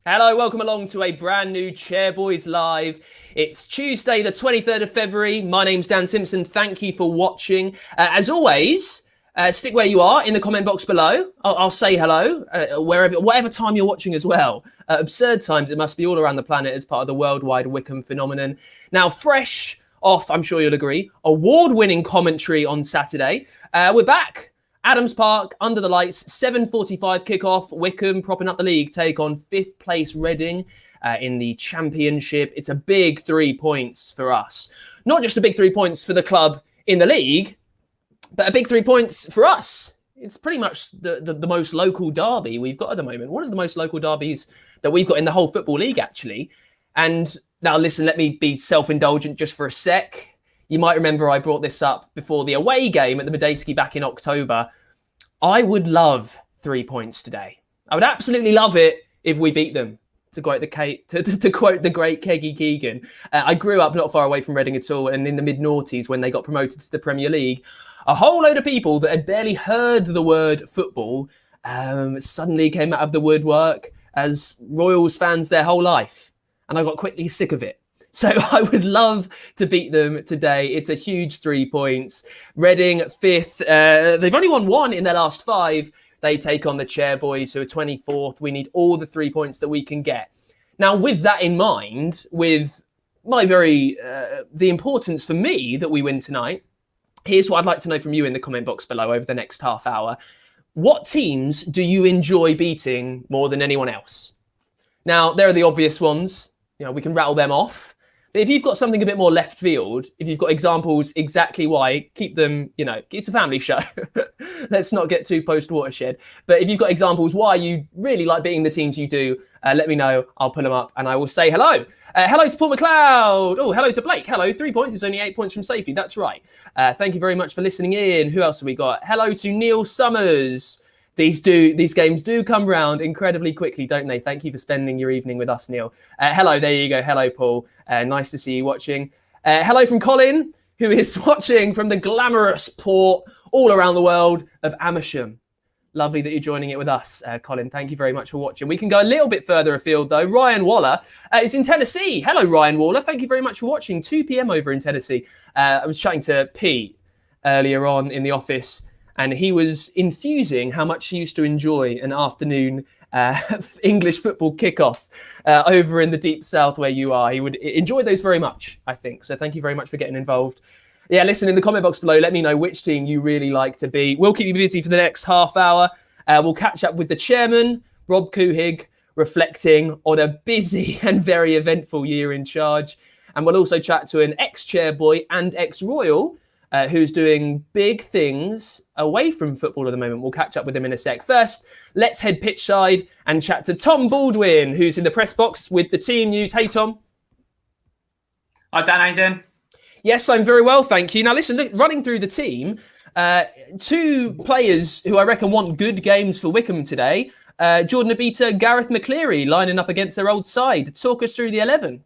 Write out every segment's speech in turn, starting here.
Hello, welcome along to a brand new Chairboys Live. It's Tuesday, the 23rd of February. My name's Dan Simpson. Thank you for watching. As always, stick where you are in the comment box below. I'll say hello, whatever time you're watching as well. Absurd times, it must be all around the planet as part of the worldwide Wycombe phenomenon. Now, fresh off, I'm sure you'll agree, award-winning commentary on Saturday. We're back. Adams Park, under the lights, 7:45 kickoff. Wycombe propping up the league, take on 5th place Reading in the Championship. It's a big 3 points for us. Not just a big 3 points for the club in the league, but a big 3 points for us. It's pretty much the most local derby we've got at the moment. One of the most local derbies that we've got in the whole Football League, actually. And now, listen, let me be self-indulgent just for a sec. You might remember I brought this up before the away game at the Matchday back in October. I would love 3 points today. I would absolutely love it if we beat them, to quote the great Keggy Keegan. I grew up not far away from Reading at all, and in the mid-noughties when they got promoted to the Premier League, a whole load of people that had barely heard the word football suddenly came out of the woodwork as Royals fans their whole life. And I got quickly sick of it. So I would love to beat them today. It's a huge 3 points. Reading 5th. They've only won 1 in their last 5. They take on the Chairboys, who are 24th. We need all the 3 points that we can get. Now, with that in mind, with my the importance for me that we win tonight, here's what I'd like to know from you in the comment box below over the next half hour. What teams do you enjoy beating more than anyone else? Now, there are the obvious ones. You know, we can rattle them off. But if you've got something a bit more left field, if you've got examples exactly why, keep them, it's a family show. Let's not get too post-watershed. But if you've got examples why you really like beating the teams you do, let me know. I'll pull them up and I will say hello. Hello to Paul McLeod. Oh, hello to Blake. Hello, 3 points. It's only 8 points from safety. That's right. Thank you very much for listening in. Who else have we got? Hello to Neil Summers. These games do come round incredibly quickly, don't they? Thank you for spending your evening with us, Neil. Hello, there you go. Hello, Paul. Nice to see you watching. Hello from Colin, who is watching from the glamorous port all around the world of Amersham. Lovely that you're joining it with us, Colin. Thank you very much for watching. We can go a little bit further afield, though. Ryan Waller is in Tennessee. Hello, Ryan Waller. Thank you very much for watching. 2 p.m. over in Tennessee. I was chatting to Pete earlier on in the office, and he was enthusing how much he used to enjoy an afternoon English football kickoff over in the deep south where you are. He would enjoy those very much, I think. So thank you very much for getting involved. Yeah, listen, in the comment box below, let me know which team you really like to beat. We'll keep you busy for the next half hour. We'll catch up with the chairman, Rob Couhig, reflecting on a busy and very eventful year in charge. And we'll also chat to an ex-chairboy and ex-royal who's doing big things away from football at the moment. We'll catch up with him in a sec. First, let's head pitch side and chat to Tom Baldwin, who's in the press box with the team news. Hey, Tom. Hi, Dan. How you doing? Yes, I'm very well, thank you. Now, listen, look, running through the team, 2 players who I reckon want good games for Wycombe today. Jordan Abita, Gareth McCleary lining up against their old side. Talk us through the 11.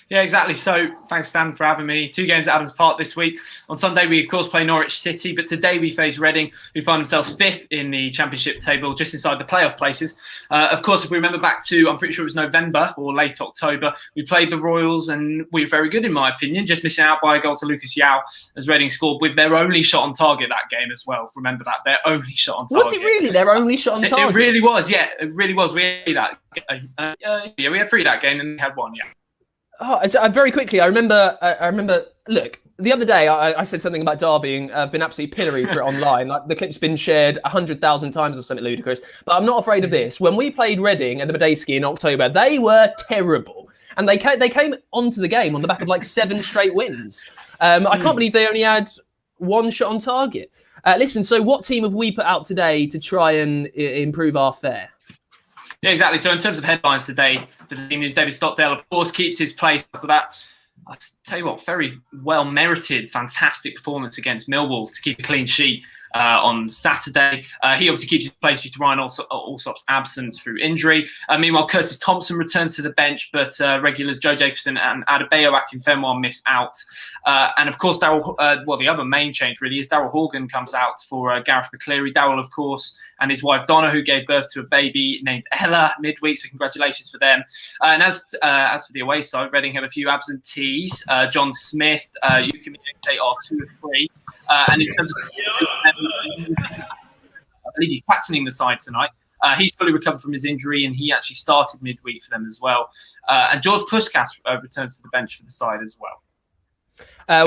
Yeah, exactly. So thanks, Dan, for having me. 2 games at Adams Park this week. On Sunday, we, of course, play Norwich City. But today we face Reading, who find themselves 5th in the Championship table, just inside the playoff places. Of course, if we remember back to, I'm pretty sure it was November or late October, we played the Royals and we were very good, in my opinion, just missing out by a goal to Lucas Yao as Reading scored with their only shot on target that game as well. Remember that, their only shot on target. Was it really their only shot on target? It really was, yeah. It really was. We had that game. Yeah, we had 3 that game and we had 1, yeah. Oh, very quickly, I remember. Look, the other day I said something about Derby. I've been absolutely pilloried for it online. Like the clip's been shared 100,000 times or something ludicrous. But I'm not afraid of this. When we played Reading at the Matchday in October, they were terrible, and they came onto the game on the back of like 7 straight wins. I can't believe they only had 1 shot on target. Listen, so what team have we put out today to try and improve our fare? Yeah, exactly. So in terms of headlines today, for the team news, David Stockdale, of course, keeps his place after that. I'll tell you what, very well-merited, fantastic performance against Millwall to keep a clean sheet. on Saturday. He obviously keeps his place due to Ryan Alsop's absence through injury. Meanwhile, Curtis Thompson returns to the bench, but regulars Joe Jacobson and Adebayo Akinfenwa miss out. And of course, the other main change really is Daryl Horgan comes out for Gareth McCleary. Daryl, of course, and his wife Donna, who gave birth to a baby named Ella midweek, so congratulations for them. And as for the away side, Reading have a few absentees. John Smith, Yuki Miyake are 2 of 3. And in terms of, I believe he's captaining the side tonight. He's fully recovered from his injury, and he actually started midweek for them as well. And George Puskas returns to the bench for the side as well.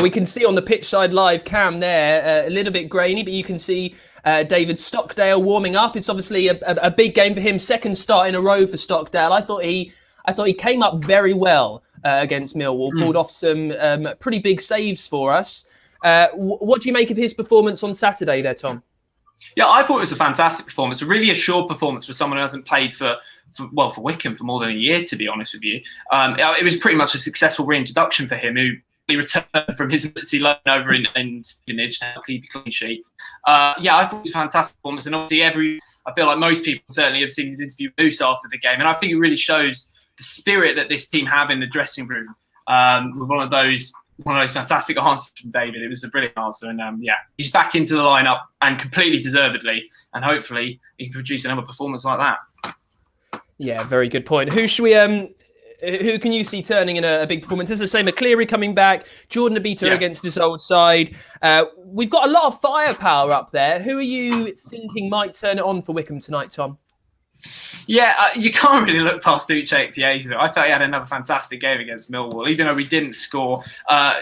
We can see on the pitch side live cam there, a little bit grainy, but you can see David Stockdale warming up. It's obviously a big game for him. Second start in a row for Stockdale. I thought he came up very well against Millwall. Pulled off some pretty big saves for us. What do you make of his performance on Saturday there, Tom? Yeah, I thought it was a fantastic performance, a really assured performance for someone who hasn't played for Wycombe for more than a year, to be honest with you. It was pretty much a successful reintroduction for him, who he returned from his emergency loan over in Stevenage to keep a clean sheet. I thought it was a fantastic performance, and obviously I feel like most people certainly have seen his interview with Moose after the game, and I think it really shows the spirit that this team have in the dressing room. With one of those fantastic answers from David. It was a brilliant answer, and he's back into the lineup and completely deservedly, and hopefully he can produce another performance like that. Yeah, very good point. Who can you see turning in a big performance? As I say, McCleary coming back, Jordan Abita against his old side. We've got a lot of firepower up there. Who are you thinking might turn it on for Wycombe tonight, Tom? Yeah, you can't really look past Uche Ikpeazu. I thought he had another fantastic game against Millwall, even though we didn't score.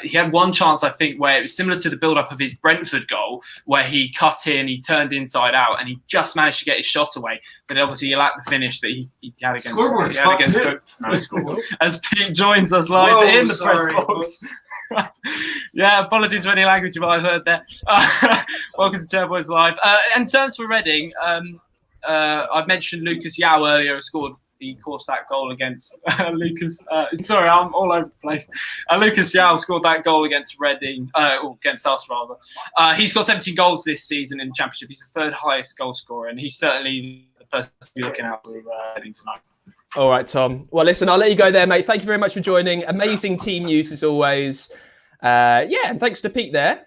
He had one chance, I think, where it was similar to the build-up of his Brentford goal, where he cut in, he turned inside out, and he just managed to get his shot away. But obviously, he lacked the finish that he had against Scoreboard. As Pete joins us live in the press box. Yeah, apologies for any language you might have heard there. Welcome to Chairboys Live. In terms for Reading, I've mentioned Lucas Yao earlier. He scored that goal against Lucas. Sorry, I'm all over the place. Lucas Yao scored that goal against Reading, or against us rather. He's got 17 goals this season in the Championship. He's the third highest goal scorer, and he's certainly the person to be looking out for Reading tonight. All right, Tom. Well, listen, I'll let you go there, mate. Thank you very much for joining. Amazing team news as always. And thanks to Pete there.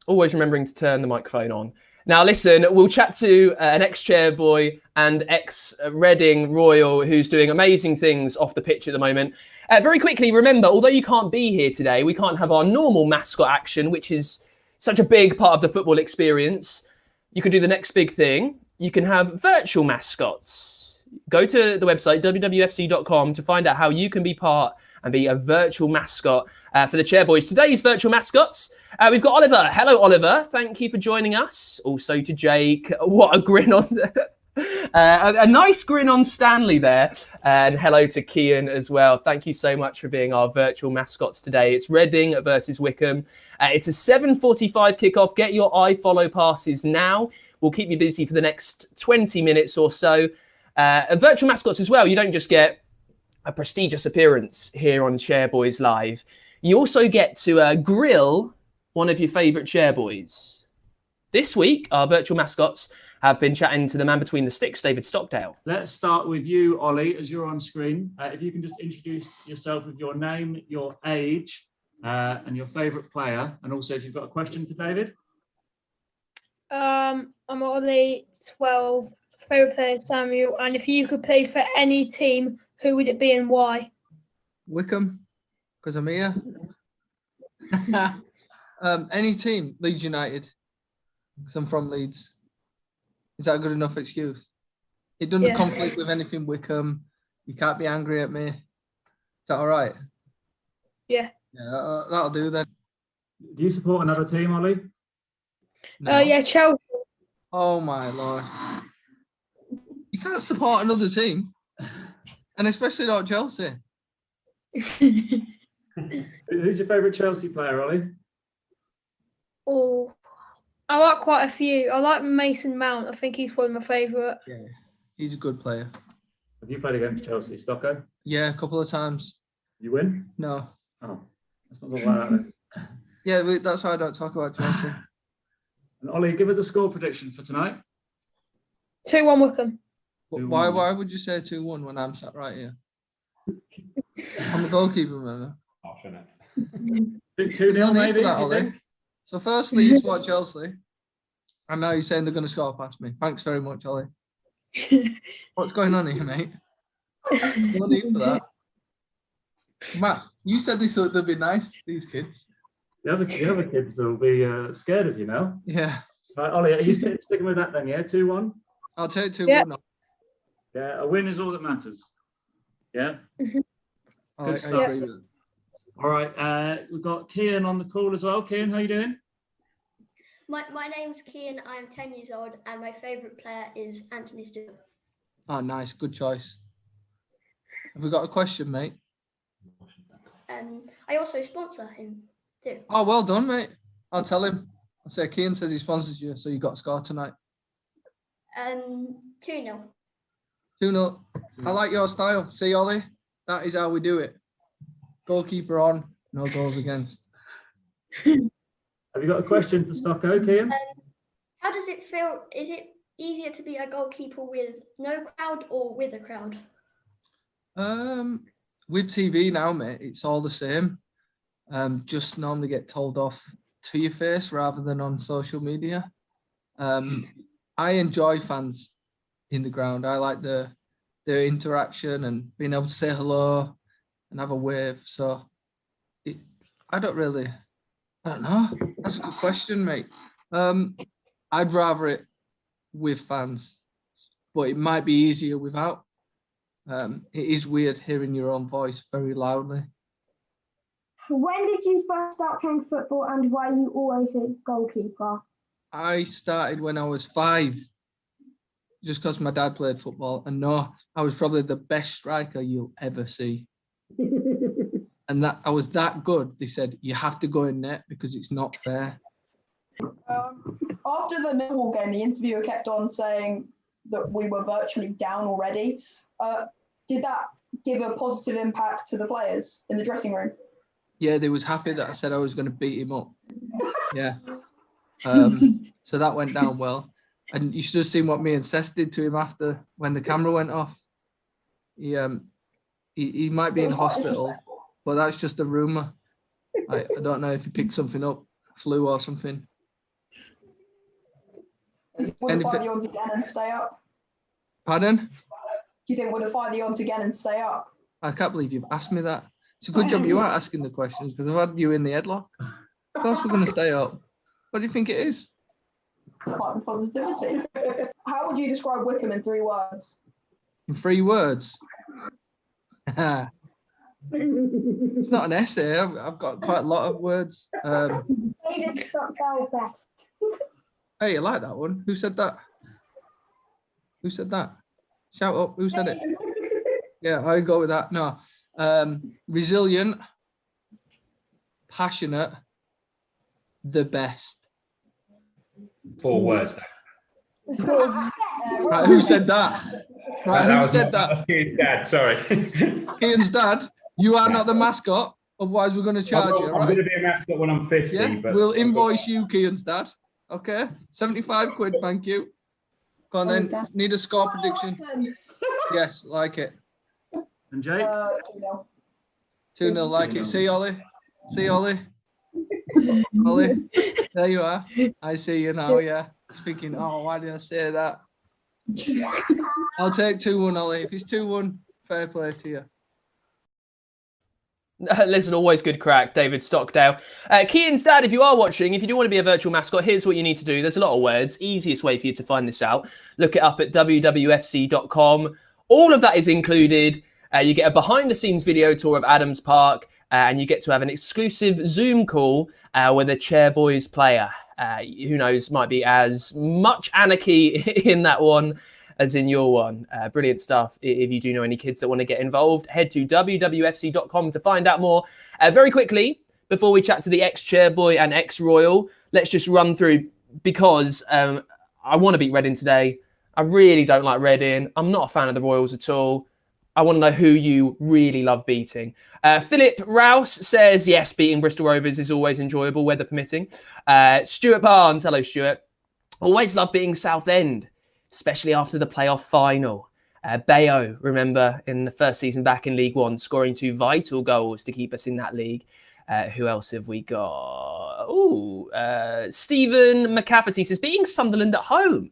Always remembering to turn the microphone on. Now, listen, we'll chat to an ex-Chairboy and ex-Reading Royal who's doing amazing things off the pitch at the moment. Very quickly, remember, although you can't be here today, we can't have our normal mascot action, which is such a big part of the football experience. You can do the next big thing. You can have virtual mascots. Go to the website, wwfc.com, to find out how you can be part and be a virtual mascot for the Chairboys. Today's virtual mascots, we've got Oliver. Hello, Oliver. Thank you for joining us. Also to Jake. What a grin on a nice grin on Stanley there. And hello to Kian as well. Thank you so much for being our virtual mascots today. It's Reading versus Wycombe. It's a 7:45 kickoff. Get your iFollow passes now. We'll keep you busy for the next 20 minutes or so. Virtual mascots as well. You don't just get a prestigious appearance here on Chairboys Live. You also get to grill one of your favourite Chairboys. This week, our virtual mascots have been chatting to the man between the sticks, David Stockdale. Let's start with you, Ollie, as you're on screen. If you can just introduce yourself with your name, your age, and your favourite player, and also if you've got a question for David. I'm Ollie, 12. Favourite player is Samuel, and if you could play for any team, who would it be and why? Wycombe, because I'm here. Any team, Leeds United, because I'm from Leeds. Is that a good enough excuse? It doesn't conflict with anything Wycombe. You can't be angry at me. Is that all right? Yeah. Yeah, that'll do then. Do you support another team, Ollie? No. Yeah, Chelsea. Oh my Lord. You can't support another team. And especially not Chelsea. Who's your favourite Chelsea player, Ollie? Oh, I like quite a few. I like Mason Mount. I think he's one of my favourite. Yeah, he's a good player. Have you played against Chelsea, Stocko? Yeah, a couple of times. You win? No. Oh, let's not talk about that then. Yeah, that's why I don't talk about Chelsea. And Ollie, give us a score prediction for tonight. 2-1 Wycombe. Why would you say 2-1 when I'm sat right here? I'm the goalkeeper, remember? 2-0 maybe, that, do you Ollie. think? So firstly, you support Chelsea. And now you're saying they're going to score past me. Thanks very much, Ollie. What's going on here, mate? No need for that. Matt, you said they'll be nice, these kids. The other kids will be scared of you now. Yeah. Right, Ollie, are you sticking with that then, yeah? 2-1? I'll take 2-1. Yeah. Yeah, a win is all that matters. Yeah? I stuff. agree with it. All right, we've got Kian on the call as well. Kian, how you doing? My name's Kian, I'm 10 years old, and my favourite player is Anthony Stewart. Oh, nice. Good choice. Have we got a question, mate? I also sponsor him too. Oh, well done, mate. I'll tell him. I'll say Kian says he sponsors you, so you got a score tonight. 2-0. 2-0. I like your style. See, Ollie? That is how we do it. Goalkeeper on, no goals against. Have you got a question for Stocko, Kian? How does it feel? Is it easier to be a goalkeeper with no crowd or with a crowd? With TV now, mate, it's all the same. Just normally get told off to your face rather than on social media. I enjoy fans in the ground. I like their interaction and being able to say hello and have a wave. So I don't know. That's a good question, mate. I'd rather it with fans, but it might be easier without. It is weird hearing your own voice very loudly. When did you first start playing football and why are you always a goalkeeper? I started when I was 5, just because my dad played football. And no, I was probably the best striker you'll ever see. And that I was that good. They said, you have to go in net because it's not fair. After the Millwall game, the interviewer kept on saying that we were virtually down already. Did that give a positive impact to the players in the dressing room? Yeah, they was happy that I said I was going to beat him up. Yeah. So that went down well. And you should have seen what me and Cess did to him after when the camera went off. He might be in hospital, but that's just a rumour. I don't know if he picked something up, flu or something. Would it fight the odds again and stay up? Pardon? Do you think would it fight the odds again and stay up? I can't believe you've asked me that. It's a good job you are asking the questions because I've had you in the headlock. Of course we're going to stay up. What do you think it is? Fighting positivity. How would you describe Wycombe in 3 words? In 3 words? It's not an essay. I've got quite a lot of words. David Stockdale best. Hey, I like that one. Who said that? Who said that? Shout up. Who said it? Yeah, I go with that. No. Resilient, passionate, the best. 4 words. Right, who said that? Right, who said that? That's Kian's dad, sorry. Kian's dad, you are not the mascot, otherwise we're going to charge you. I'm Right? going to be a mascot when I'm 50. Yeah, but we'll invoice you, Kian's dad. Okay, 75 quid, thank you. Go on then, need a score prediction. Yes, like it. And Jake? 2-0. 2-0, like it. See, Ollie? See, Ollie? Ollie? There you are. I see you now, yeah. Thinking, oh, why did I say that? I'll take 2-1, Ollie. If it's 2-1, fair play to you. Listen, always good crack, David Stockdale. Kian's dad, if you are watching, if you do want to be a virtual mascot, here's what you need to do. There's a lot of words. Easiest way for you to find this out. Look it up at wwfc.com. All of that is included. You get a behind-the-scenes video tour of Adams Park, and you get to have an exclusive Zoom call with a Chairboys player. Who knows, might be as much anarchy in that one as in your one. Brilliant stuff. If you do know any kids that want to get involved, head to wwfc.com to find out more. Very quickly, before we chat to the ex-Chairboy and ex-Royal, let's just run through, because I want to beat Reading today. I really don't like Reading. I'm not a fan of the Royals at all. I want to know who you really love beating. Philip Rouse says, yes, beating Bristol Rovers is always enjoyable, weather permitting. Stuart Barnes, hello, Stuart. Always love beating Southend, especially after the playoff final. Bayo, remember, in the first season back in League One, scoring 2 vital goals to keep us in that league. Who else have we got? Stephen McCafferty says, beating Sunderland at home.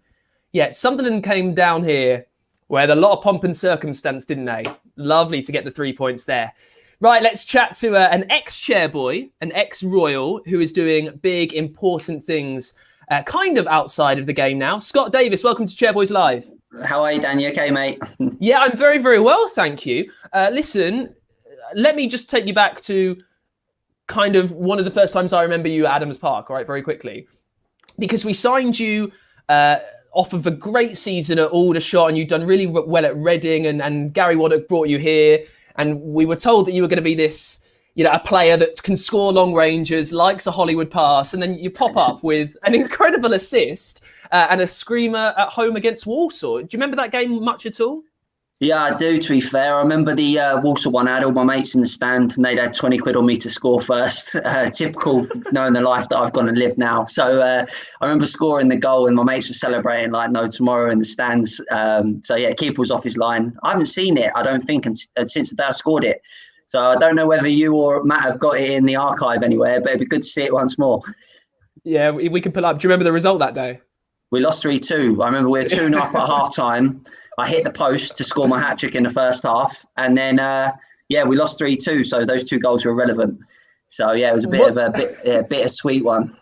Yeah, Sunderland came down here with a lot of pomp and circumstance, didn't they? Lovely to get the 3 points there. Right, let's chat to an ex-chairboy, an ex-royal, who is doing big, important things kind of outside of the game now. Scott Davies, welcome to Chairboys Live. How are you, Dan? You okay, mate? Yeah, I'm very, very well, thank you. Listen, let me just take you back to kind of one of the first times I remember you at Adams Park, all right, very quickly. Because we signed you off of a great season at Aldershot, and you've done really well at Reading, and Gary Waddock brought you here, and we were told that you were going to be this, a player that can score long ranges, likes a Hollywood pass, and then you pop up with an incredible assist and a screamer at home against Walsall. Do you remember that game much at all? Yeah, I do, to be fair. I remember the Walsall one. I had all my mates in the stand, and they'd had 20 quid on me to score first. Typical, knowing the life that I've gone and lived now. So I remember scoring the goal, and my mates were celebrating like no tomorrow in the stands. So yeah, keeper was off his line. I haven't seen it, I don't think, since the day I scored it. So I don't know whether you or Matt have got it in the archive anywhere, but it'd be good to see it once more. Yeah, we can pull up. Do you remember the result that day? We lost 3-2. I remember we were 2-0 up at half time. I hit the post to score my hat trick in the first half. And then, we lost 3-2. So those 2 goals were irrelevant. So, yeah, it was a bit of a bittersweet one.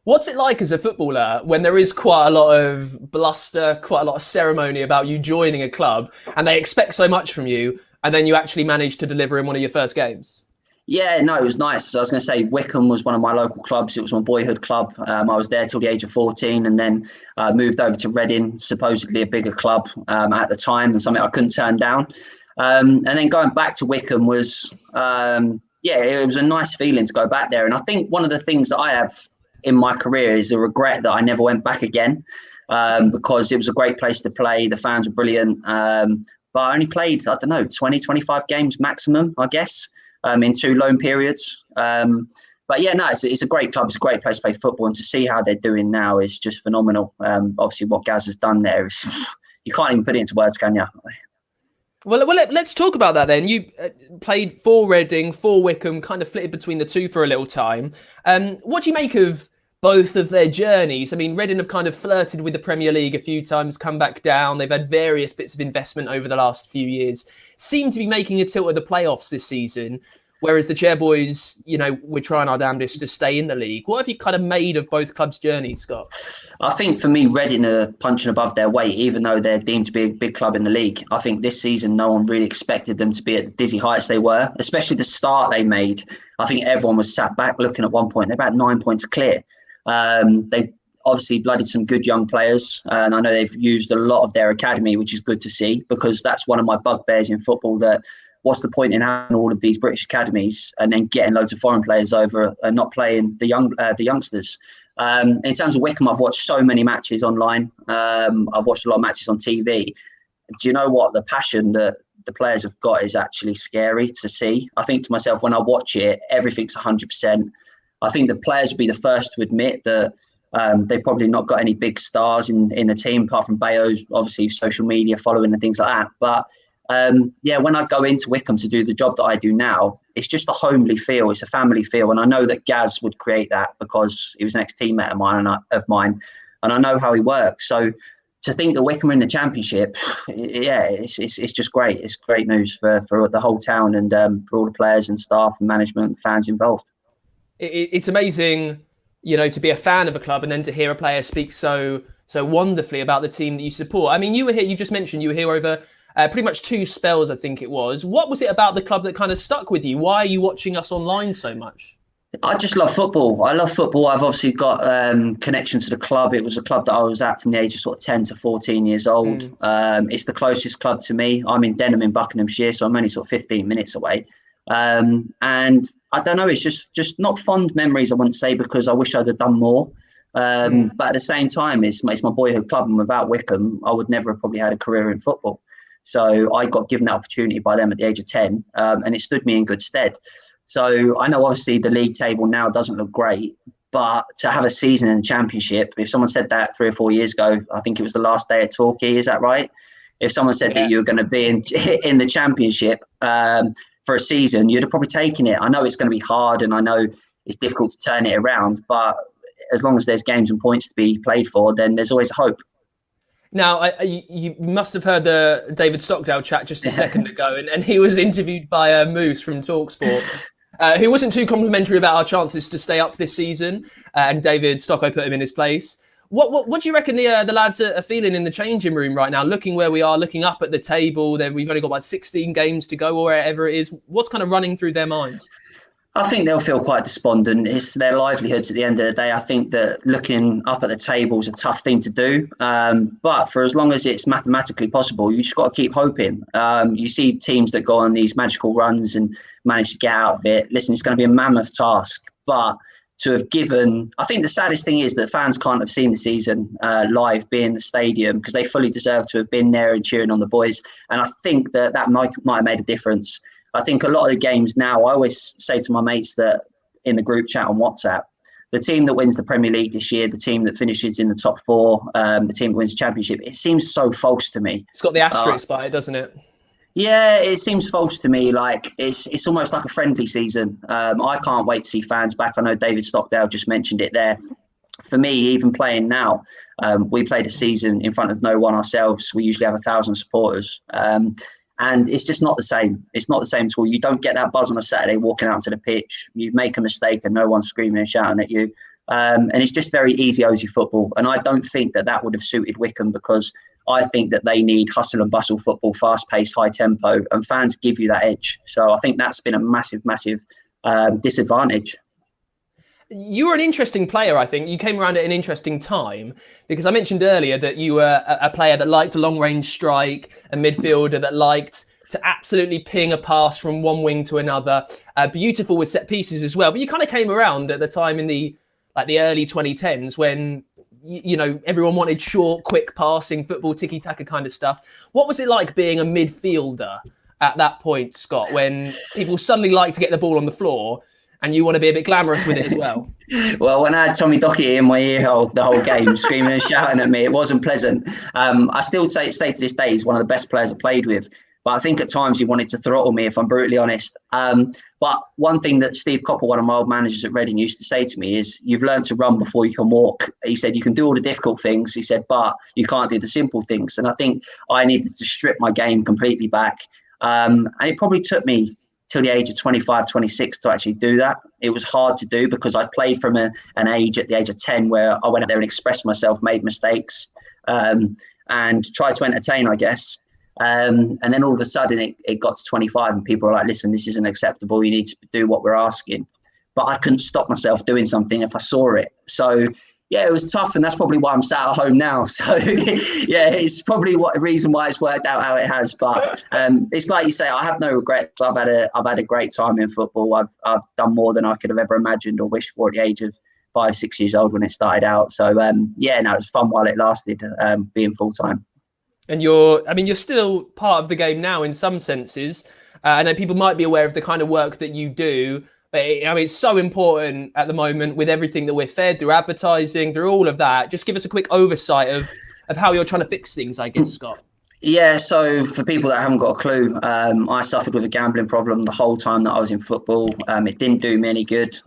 What's it like as a footballer when there is quite a lot of bluster, quite a lot of ceremony about you joining a club, and they expect so much from you, and then you actually manage to deliver in one of your first games? Yeah, no, it was nice. I was going to say Wycombe was one of my local clubs. It was my boyhood club. I was there till the age of 14, and then moved over to Reading, supposedly a bigger club at the time, and something I couldn't turn down. And then going back to Wycombe was, it was a nice feeling to go back there. And I think one of the things that I have in my career is a regret that I never went back again, because it was a great place to play. The fans were brilliant. But I only played, 20, 25 games maximum, I guess. In 2 loan periods. But yeah, no, it's a great club. It's a great place to play football, and to see how they're doing now is just phenomenal. Obviously, what Gaz has done there is, you can't even put it into words, can you? Well, let's talk about that then. You played for Reading, for Wycombe, kind of flitted between the two for a little time. What do you make of both of their journeys? I mean, Reading have kind of flirted with the Premier League a few times, come back down. They've had various bits of investment over the last few years. Seem to be making a tilt at the playoffs this season, whereas the Chairboys, we're trying our damnedest to stay in the league. What have you kind of made of both clubs' journeys, Scott? I think for me, Reading are punching above their weight, even though they're deemed to be a big club in the league. I think this season, no one really expected them to be at the dizzy heights they were, especially the start they made. I think everyone was sat back looking at one point. They're about 9 points clear. They obviously blooded some good young players, and I know they've used a lot of their academy, which is good to see, because that's one of my bugbears in football, that what's the point in having all of these British academies and then getting loads of foreign players over and not playing the youngsters. In terms of Wycombe, I've watched so many matches online. I've watched a lot of matches on TV. Do you know what? The passion that the players have got is actually scary to see. I think to myself, when I watch it, everything's 100%. I think the players will be the first to admit that they've probably not got any big stars in the team, apart from Bayo's, obviously, social media following and things like that. But when I go into Wycombe to do the job that I do now, it's just a homely feel. It's a family feel. And I know that Gaz would create that because he was an ex-teammate of mine. And I know how he works. So to think that Wycombe are in the Championship, it's just great. It's great news for the whole town, and for all the players and staff and management and fans involved. It's amazing, to be a fan of a club and then to hear a player speak so wonderfully about the team that you support. I mean, you were here, you just mentioned you were here over pretty much 2 spells, I think it was. What was it about the club that kind of stuck with you? Why are you watching us online so much? I just love football. I love football. I've obviously got connection to the club. It was a club that I was at from the age of sort of 10 to 14 years old. It's the closest club to me. I'm in Denham in Buckinghamshire, so I'm only sort of 15 minutes away. And I don't know, it's just not fond memories, I wouldn't say, because I wish I'd have done more. But at the same time, it's my boyhood club, and without Wycombe, I would never have probably had a career in football. So I got given that opportunity by them at the age of 10, and it stood me in good stead. So I know obviously the league table now doesn't look great, But to have a season in the Championship, if someone said that 3 or 4 years ago, I think it was the last day at Torquay, is that right? If someone said that you were going to be in the Championship for a season, you'd have probably taken it. I know it's going to be hard, and I know it's difficult to turn it around, but as long as there's games and points to be played for, then there's always hope. Now, you must have heard the David Stockdale chat just a second ago, and he was interviewed by Moose from TalkSport, who wasn't too complimentary about our chances to stay up this season, and David Stocko put him in his place. What do you reckon the lads are feeling in the changing room right now, looking where we are, looking up at the table? We've only got about 16 games to go, or wherever it is. What's kind of running through their minds? I think they'll feel quite despondent. It's their livelihoods at the end of the day. I think that looking up at the table is a tough thing to do. But for as long as it's mathematically possible, you just got to keep hoping. You see teams that go on these magical runs and manage to get out of it. Listen, it's going to be a mammoth task. But to have given, I think the saddest thing is that fans can't have seen the season live, be in the stadium, because they fully deserve to have been there and cheering on the boys. And I think that might have made a difference. I think a lot of the games now, I always say to my mates that in the group chat on WhatsApp, the team that wins the Premier League this year, the team that finishes in the top 4, the team that wins the Championship, it seems so false to me. It's got the asterisk by it, doesn't it? Yeah, it seems false to me. Like it's almost like a friendly season. I can't wait to see fans back. I know David Stockdale just mentioned it there. For me, even playing now, we played a season in front of no one ourselves. We usually have 1,000 supporters. And it's just not the same. It's not the same at all. You don't get that buzz on a Saturday walking out onto the pitch. You make a mistake and no one's screaming and shouting at you. And it's just very easy football. And I don't think that would have suited Wycombe, because I think that they need hustle and bustle football, fast-paced, high tempo, and fans give you that edge. So I think that's been a massive disadvantage. You were an interesting player, I think. You came around at an interesting time, because I mentioned earlier that you were a player that liked a long-range strike, a midfielder that liked to absolutely ping a pass from one wing to another. Beautiful with set pieces as well. But you kind of came around at the time in the early 2010s when everyone wanted short, quick passing, football, tiki-taka kind of stuff. What was it like being a midfielder at that point, Scott, when people suddenly like to get the ball on the floor and you want to be a bit glamorous with it as well? Well, when I had Tommy Docherty in my ear hole the whole game, screaming and shouting at me, it wasn't pleasant. I still say to this day, he's one of the best players I played with. But I think at times he wanted to throttle me, if I'm brutally honest. But one thing that Steve Coppell, one of my old managers at Reading, used to say to me is, you've learned to run before you can walk. He said, you can do all the difficult things. He said, but you can't do the simple things. And I think I needed to strip my game completely back. And it probably took me till the age of 25, 26 to actually do that. It was hard to do because I played from an age at the age of 10 where I went out there and expressed myself, made mistakes, and tried to entertain, I guess. And then all of a sudden it got to 25 and people were like, listen, this isn't acceptable. You need to do what we're asking. But I couldn't stop myself doing something if I saw it. So, yeah, it was tough. And that's probably why I'm sat at home now. So, yeah, it's probably the reason why it's worked out how it has. But it's like you say, I have no regrets. I've had a great time in football. I've done more than I could have ever imagined or wished for at the age of 5, 6 years old when it started out. So, it was fun while it lasted, being full time. And you're still part of the game now in some senses. I know people might be aware of the kind of work that you do, but it's so important at the moment with everything that we're fed through advertising, through all of that. Just give us a quick oversight of how you're trying to fix things, I guess, Scott. Yeah, so for people that haven't got a clue, I suffered with a gambling problem the whole time that I was in football. It didn't do me any good.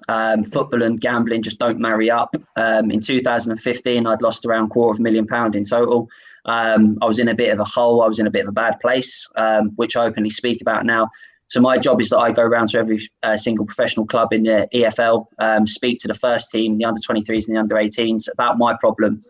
Football and gambling just don't marry up. In 2015, I'd lost around £250,000 in total. I was in a bit of a hole. I was in a bit of a bad place, which I openly speak about now. So my job is that I go around to every single professional club in the EFL, speak to the first team, the under-23s and the under-18s about my problem.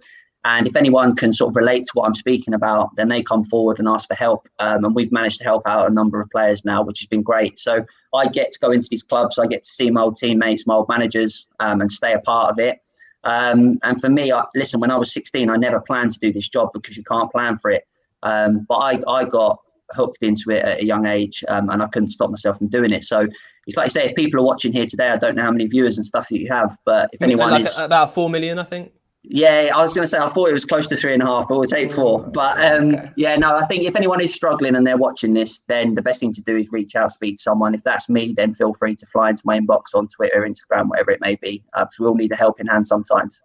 And if anyone can sort of relate to what I'm speaking about, then they come forward and ask for help. And we've managed to help out a number of players now, which has been great. So I get to go into these clubs. I get to see my old teammates, my old managers, and stay a part of it. And for me, listen, when I was 16, I never planned to do this job because you can't plan for it. But I got hooked into it at a young age, and I couldn't stop myself from doing it. So it's like you say, if people are watching here today, I don't know how many viewers and stuff that you have, but if anyone is about 4 million, I think. Yeah, I was going to say, I thought it was close to 3.5, but we'll take 4. But yeah, no, I think if anyone is struggling and they're watching this, then the best thing to do is reach out, speak to someone. If that's me, then feel free to fly into my inbox on Twitter, Instagram, whatever it may be, because we all need a helping hand sometimes.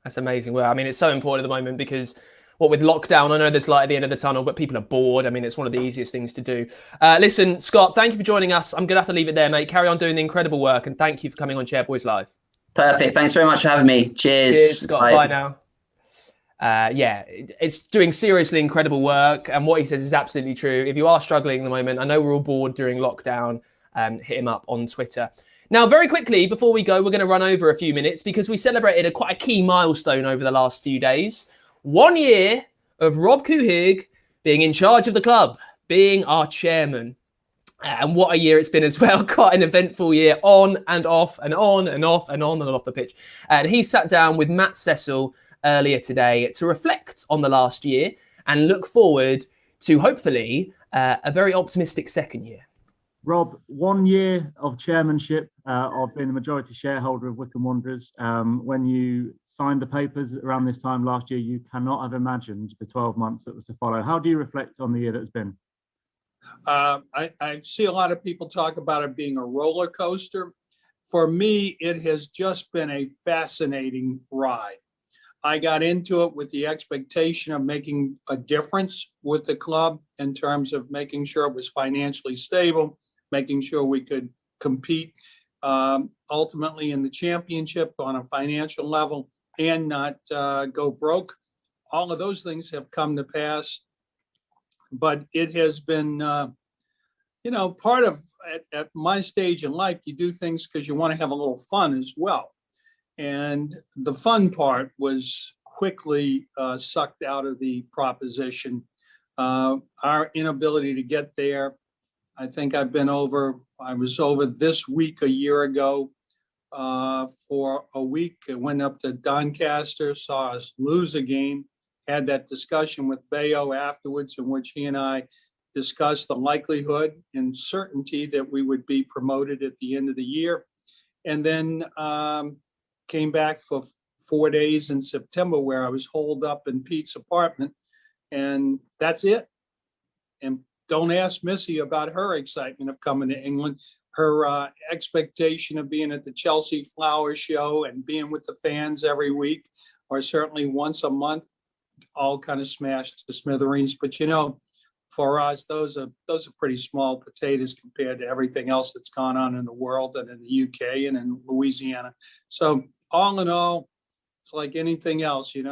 That's amazing. Well, I mean, it's so important at the moment because what with lockdown, I know there's light at the end of the tunnel, but people are bored. I mean, it's one of the easiest things to do. Listen, Scott, thank you for joining us. I'm going to have to leave it there, mate. Carry on doing the incredible work, and thank you for coming on Chairboys Live. Perfect. Thanks very much for having me. Cheers. Scott. Bye now. Yeah, it's doing seriously incredible work. And what he says is absolutely true. If you are struggling at the moment, I know we're all bored during lockdown, hit him up on Twitter. Now, very quickly, before we go, we're going to run over a few minutes because we celebrated quite a key milestone over the last few days. 1 year of Rob Couhig being in charge of the club, being our chairman. And what a year it's been as well. Quite an eventful year, on and off and on and off and on and off the pitch. And he sat down with Matt Cecil earlier today to reflect on the last year and look forward to hopefully a very optimistic second year. Rob, 1 year of chairmanship of being the majority shareholder of Wycombe Wanderers. When you signed the papers around this time last year, you cannot have imagined the 12 months that was to follow. How do you reflect on the year that's been? I see a lot of people talk about it being a roller coaster. For me, it has just been a fascinating ride. I got into it with the expectation of making a difference with the club in terms of making sure it was financially stable, making sure we could compete ultimately in the championship on a financial level and not go broke. All of those things have come to pass. But it has been, part of at my stage in life, you do things because you want to have a little fun as well. And the fun part was quickly sucked out of the proposition. Our inability to get there. I think I was over this week a year ago for a week. I went up to Doncaster, saw us lose a game. Had that discussion with Bayo afterwards, in which he and I discussed the likelihood and certainty that we would be promoted at the end of the year. And then came back for 4 days in September where I was holed up in Pete's apartment. And that's it. And don't ask Missy about her excitement of coming to England. Her expectation of being at the Chelsea Flower Show and being with the fans every week, or certainly once a month, all kind of smashed to smithereens. But for us, those are pretty small potatoes compared to everything else that's gone on in the world and in the UK and in Louisiana. So all in all, it's like anything else. You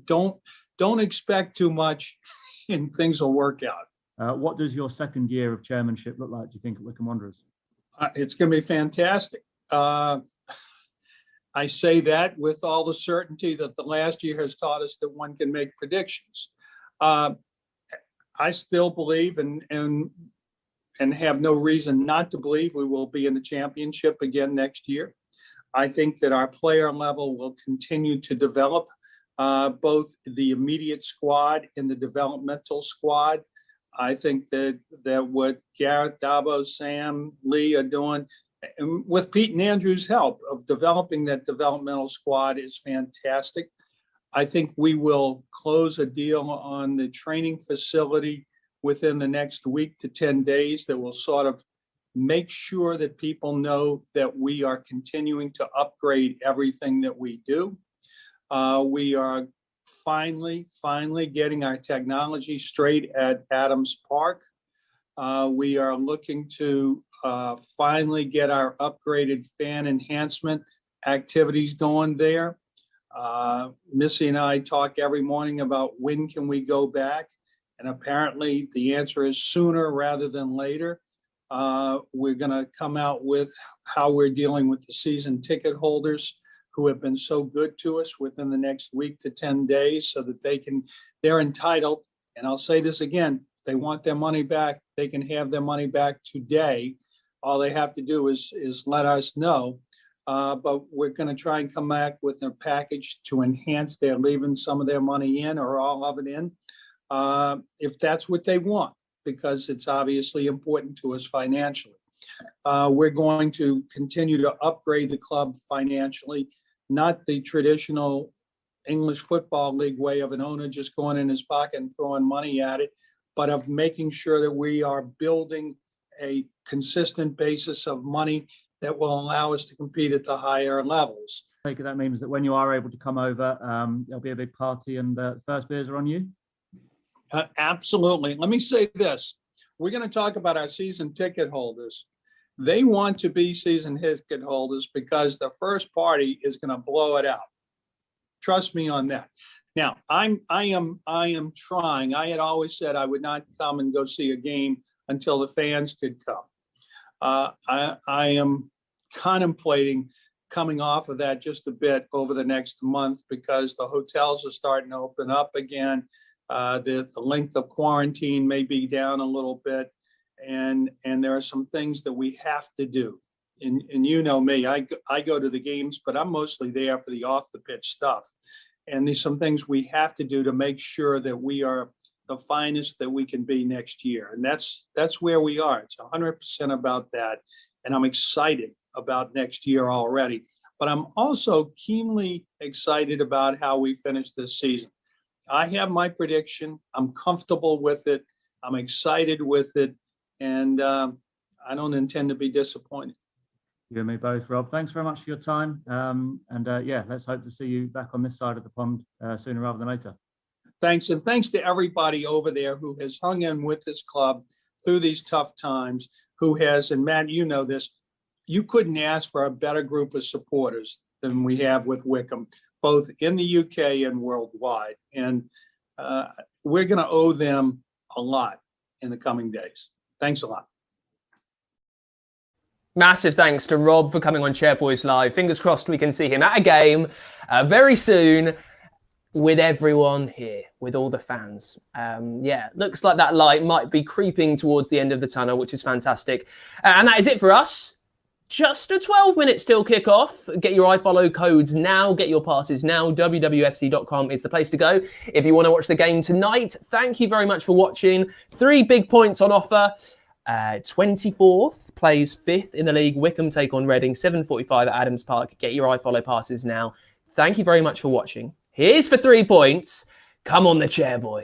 don't expect too much, and things will work out. What does your second year of chairmanship look like, do you think, at Wycombe Wanderers? It's going to be fantastic. I say that with all the certainty that the last year has taught us that one can make predictions. I still believe and have no reason not to believe we will be in the championship again next year. I think that our player level will continue to develop, both the immediate squad and the developmental squad. I think that what Gareth, Dabo, Sam, Lee are doing, and with Pete and Andrew's help of developing that developmental squad, is fantastic. I think we will close a deal on the training facility within the next week to 10 days that will sort of make sure that people know that we are continuing to upgrade everything that we do. We are finally getting our technology straight at Adams Park. We are looking to finally get our upgraded fan enhancement activities going there. Missy and I talk every morning about when can we go back, and apparently the answer is sooner rather than later. We're going to come out with how we're dealing with the season ticket holders who have been so good to us within the next week to 10 days so that they're entitled. And I'll say this again, they want their money back. They can have their money back today. All they have to do is let us know. But we're going to try and come back with a package to enhance their leaving some of their money in or all of it in, if that's what they want, because it's obviously important to us financially. We're going to continue to upgrade the club financially. not the traditional English Football League way of an owner just going in his pocket and throwing money at it, but of making sure that we are building a consistent basis of money that will allow us to compete at the higher levels. I think that means that when you are able to come over, there'll be a big party and the first beers are on you? Absolutely. Let me say this. We're going to talk about our season ticket holders. They want to be season ticket holders because the first party is going to blow it out. Trust me on that. Now, I am trying. I had always said I would not come and go see a game until the fans could come. I am contemplating coming off of that just a bit over the next month because the hotels are starting to open up again. The length of quarantine may be down a little bit, and there are some things that we have to do. And you know me, I go to the games, but I'm mostly there for the off the pitch stuff. And there's some things we have to do to make sure that we are the finest that we can be next year. And that's where we are. It's 100% about that. And I'm excited about next year already. But I'm also keenly excited about how we finish this season. I have my prediction. I'm comfortable with it. I'm excited with it. And I don't intend to be disappointed. You and me both, Rob. Thanks very much for your time. Yeah, let's hope to see you back on this side of the pond sooner rather than later. Thanks. And thanks to everybody over there who has hung in with this club through these tough times, who has, and Matt, you know this, you couldn't ask for a better group of supporters than we have with Wycombe, both in the UK and worldwide. And we're going to owe them a lot in the coming days. Thanks a lot. Massive thanks to Rob for coming on Chairboys Live. Fingers crossed we can see him at a game very soon with everyone here, with all the fans. Yeah, looks like that light might be creeping towards the end of the tunnel, which is fantastic. And that is it for us. Just a 12-minute till kick-off. Get your iFollow codes now. Get your passes now. wwfc.com is the place to go. If you want to watch the game tonight, thank you very much for watching. 3 big points on offer. 24th plays 5th in the league. Wycombe take on Reading, 7:45 at Adams Park. Get your iFollow passes now. Thank you very much for watching. Here's for 3 points. Come on the Chairboys.